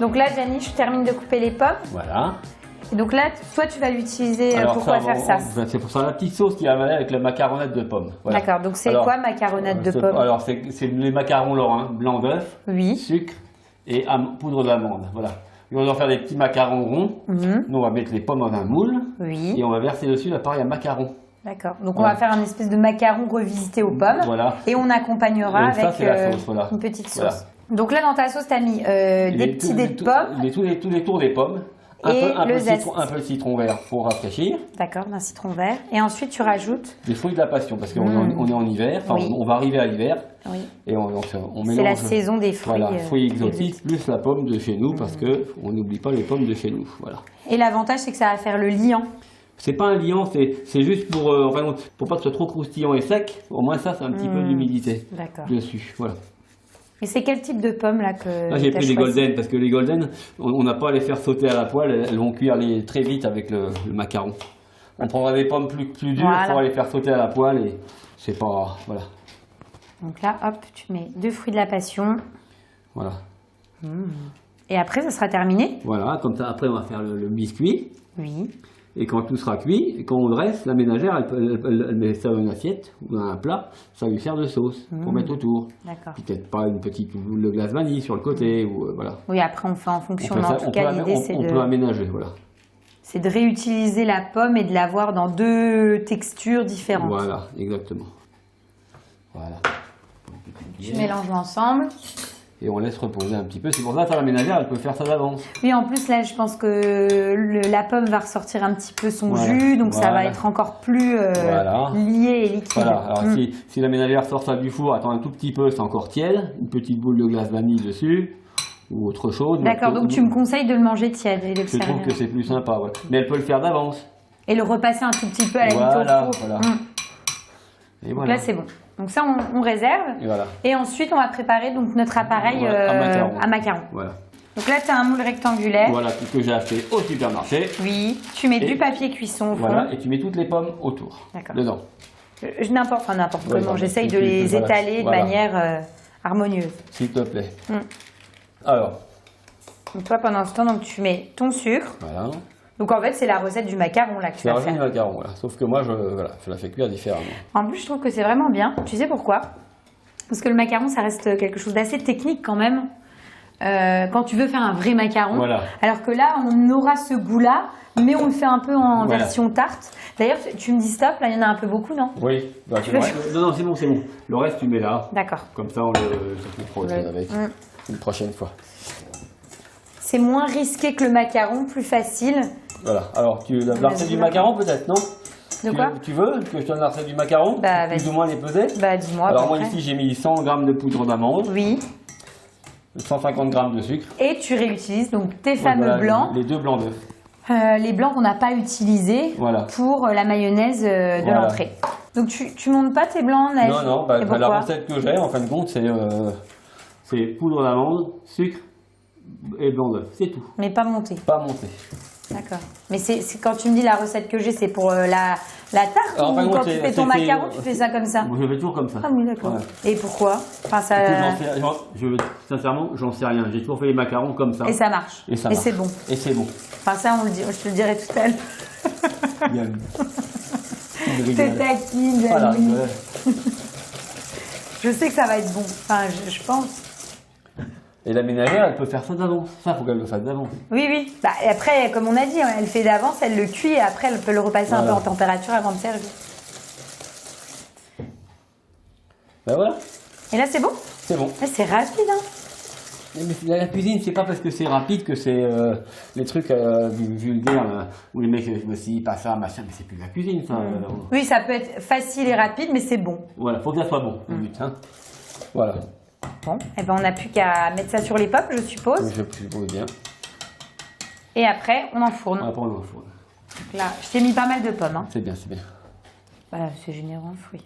Donc là, Gianni, je termine de couper les pommes. Voilà. Et donc là, toi, tu vas l'utiliser pour ça, quoi faire ça? C'est pour ça la petite sauce qui va aller avec la macaronnade de pommes. Voilà. D'accord, donc c'est quoi macaronnade de pommes? Alors, c'est les macarons lorrains, blanc d'œuf, Oui. sucre et poudre d'amande. Voilà. Et on va faire des petits macarons ronds. Nous, on va mettre les pommes dans un moule. Oui. Et on va verser dessus l'appareil à macarons. D'accord. Donc on va faire un espèce de macaron revisité aux pommes. Voilà. Et on accompagnera Et ça, avec la sauce, voilà. une petite sauce. Voilà. Donc là, dans ta sauce, tu as mis des petits dés de pommes. Tous les tours des pommes. Un peu de citron vert pour rafraîchir. D'accord, d'un citron vert. Et ensuite, tu rajoutes des fruits de la passion, parce qu'on est en hiver. Enfin, oui. on va arriver à l'hiver. Oui. Et on mélange. C'est la saison des fruits. Voilà, fruits exotiques, plus la pomme de chez nous, parce qu'on n'oublie pas les pommes de chez nous. Voilà. Et l'avantage, c'est que ça va faire le liant. C'est pas un liant, c'est juste pour pas que ce soit trop croustillant et sec. Au moins ça, c'est un petit peu d'humidité dessus. Voilà. Et c'est quel type de pommes là que Là, j'ai pris des golden, parce que les golden, on n'a pas à les faire sauter à la poêle, elles vont cuire très vite avec le macaron. On prendra des pommes plus dures, il faudra les faire sauter à la poêle et c'est pas... Voilà. Donc là, hop, tu mets 2 fruits de la passion. Voilà. Et après, ça sera terminé? Voilà, comme ça, après on va faire le biscuit. Oui. Et quand tout sera cuit, et quand on le reste, la ménagère, elle met ça dans une assiette ou dans un plat, ça lui sert de sauce pour mettre autour. D'accord. Peut-être pas une petite boule de glace vanille sur le côté, ou voilà. Oui, après on fait en fonction, mais en tout cas l'idée c'est on peut aménager, voilà. C'est de réutiliser la pomme et de l'avoir dans 2 textures différentes. Voilà, exactement. Voilà. Tu mélanges l'ensemble. Et on laisse reposer un petit peu. C'est pour ça que la ménagère, elle peut faire ça d'avance. Oui, en plus, là, je pense que la pomme va ressortir un petit peu son jus, donc ça va être encore plus lié et liquide. Voilà, alors si la ménagère sort ça du four, attends un tout petit peu, c'est encore tiède, une petite boule de glace vanille dessus, ou autre chose. D'accord, donc tu me conseilles de le manger tiède et de le servir. Je trouve que c'est plus sympa, ouais. Mais elle peut le faire d'avance. Et le repasser un tout petit peu à la limite au four. Voilà. Et donc là, c'est bon. Donc ça, on réserve. Et, voilà. Et ensuite, on va préparer donc notre appareil à macarons. Voilà. Donc là, tu as un moule rectangulaire. Voilà, tout ce que j'ai acheté au supermarché. Oui. Tu mets du papier cuisson au fond. Voilà, et tu mets toutes les pommes autour. D'accord. Dedans. N'importe comment. J'essaye de les étaler de manière harmonieuse. S'il te plaît. Alors. Donc toi, pendant ce temps, donc, tu mets ton sucre. Voilà. Donc en fait, c'est la recette du macaron là que tu vas faire. C'est la recette du macaron, voilà. Sauf que moi, je la fais cuire différemment. En plus, je trouve que c'est vraiment bien. Tu sais pourquoi? Parce que le macaron, ça reste quelque chose d'assez technique quand même. Quand tu veux faire un vrai macaron. Voilà. Alors que là, on aura ce goût-là, mais on le fait un peu en version tarte. D'ailleurs, tu me dis stop, là, il y en a un peu beaucoup, non? Oui. Bah, non, c'est bon, c'est bon. Le reste, tu mets là. D'accord. Comme ça, on le fera autre chose avec une prochaine fois. C'est moins risqué que le macaron, plus facile. Voilà. Alors, la recette du macaron peut-être, non? De quoi? Tu veux que je te donne la recette du macaron? Plus ou moins les peser? Bah, dis-moi. Alors, moi, ici, j'ai mis 100 g de poudre d'amande. Oui. 150 g de sucre. Et tu réutilises donc tes fameux blancs. Les 2 blancs d'œufs. Les blancs qu'on n'a pas utilisés pour la mayonnaise de l'entrée. Donc, tu montes pas tes blancs en neige? Non, la recette que j'ai, en fin de compte, c'est poudre d'amande, sucre et blanc d'œuf. C'est tout. Mais pas monté? Pas monté. D'accord. Mais c'est quand tu me dis la recette que j'ai, c'est pour la tarte ou quand tu fais ton macaron, tu fais ça comme ça? Je fais toujours comme ça. Ah oui, d'accord. Ouais. Et pourquoi? Enfin, ça... Sincèrement, j'en sais rien. J'ai toujours fait les macarons comme ça. Et ça marche. Et c'est bon. Et c'est bon. Enfin, ça, je te le dirai tout à l'heure. Bien. T'es taquine, voilà, je sais que ça va être bon. Enfin, je pense. Et la ménagère, elle peut faire ça d'avance. Ça, il faut qu'elle le fasse d'avance. Oui. Bah, et après, comme on a dit, elle fait d'avance, elle le cuit et après, elle peut le repasser un peu en température avant de servir. Ben voilà. Et là, c'est bon? C'est bon. Là, c'est rapide, hein? Mais la cuisine, c'est pas parce que c'est rapide que c'est les trucs vulgaires où les mecs me disent pas ça, machin, mais c'est plus de la cuisine, ça. Oui, ça peut être facile et rapide, mais c'est bon. Voilà, faut que ça soit bon, le but, hein. Voilà. Bon, et ben on n'a plus qu'à mettre ça sur les pommes, je suppose. Oui, je suppose bien. Et après, on enfourne. Après, on enfourne. Donc là, je t'ai mis pas mal de pommes. Hein. C'est bien, c'est bien. Voilà, c'est généreux en fruits.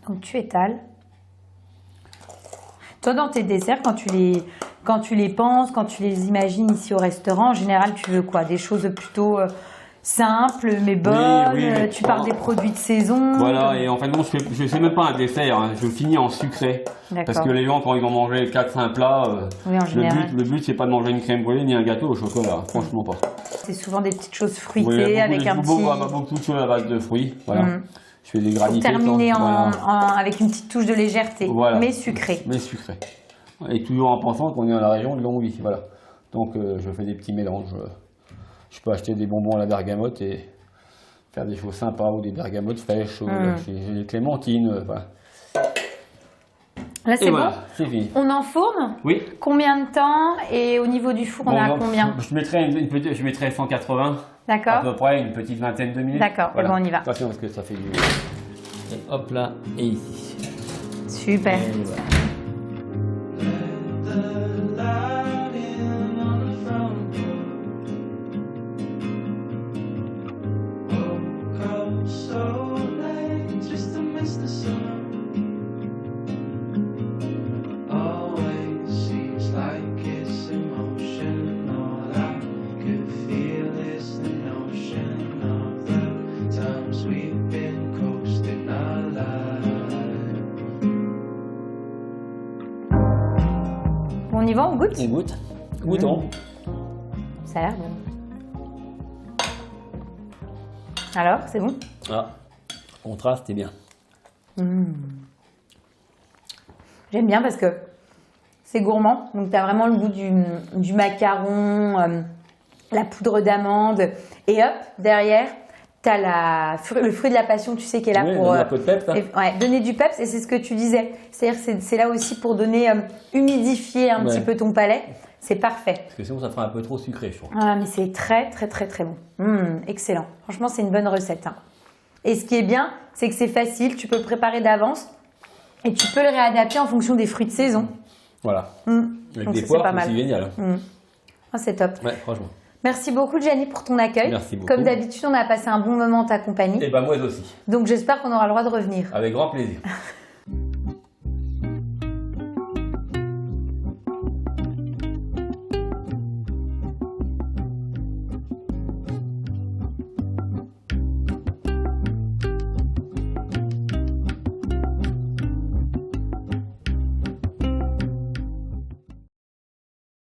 Donc tu étales. Toi, dans tes desserts, quand tu les penses, quand tu les imagines ici au restaurant, en général, tu veux quoi? Des choses plutôt simple mais bonne. Oui, mais tu parles des produits de saison. Voilà, et en fait, non, je ne fais même pas un dessert, hein, je finis en sucré. Parce que les gens, quand ils vont manger 4-5 plats, oui, en général. le but, c'est pas de manger une crème brûlée ni un gâteau au chocolat, franchement pas. C'est souvent des petites choses fruitées Oui, avec un petit... beaucoup de choses à base de fruits, voilà. Je fais des granités. Pour terminer avec une petite touche de légèreté, mais sucrée. Mais sucrée. Et toujours en pensant qu'on est dans la région de Longwy, voilà. Donc je fais des petits mélanges. Je peux acheter des bonbons à la bergamote et faire des choses sympas ou des bergamotes fraîches, ou des clémentines, voilà. Là, c'est bon. C'est fini. On enfourne. Oui. Combien de temps? Et au niveau du four, on a combien? Je mettrais 180. D'accord. À peu près une petite vingtaine de minutes. D'accord, voilà. Bon, on y va. Attention parce que ça fait du... Et hop là, et ici. Super. Et voilà. On y va, on goûte? On goûte. Goûtons. Ça a l'air bon. Alors, c'est bon? Ah, contraste est bien. J'aime bien parce que c'est gourmand. Donc, tu as vraiment le goût du macaron, la poudre d'amande. Et hop, derrière, tu as le fruit de la passion, tu sais, qui est là pour un peu de peps, donner du peps. Et c'est ce que tu disais. C'est-à-dire que c'est là aussi pour donner, humidifier un petit peu ton palais. C'est parfait. Parce que sinon, ça fera un peu trop sucré, je trouve. Ah, mais c'est très, très, très, très bon. Excellent. Franchement, c'est une bonne recette. Et ce qui est bien, c'est que c'est facile. Tu peux le préparer d'avance et tu peux le réadapter en fonction des fruits de saison. Voilà. Avec Donc des ça, poires, c'est pas mal. c'est génial. Ah, c'est top. Ouais, franchement. Merci beaucoup, Gianni, pour ton accueil. Merci beaucoup. Comme d'habitude, on a passé un bon moment en ta compagnie. Et ben moi aussi. Donc, j'espère qu'on aura le droit de revenir. Avec grand plaisir.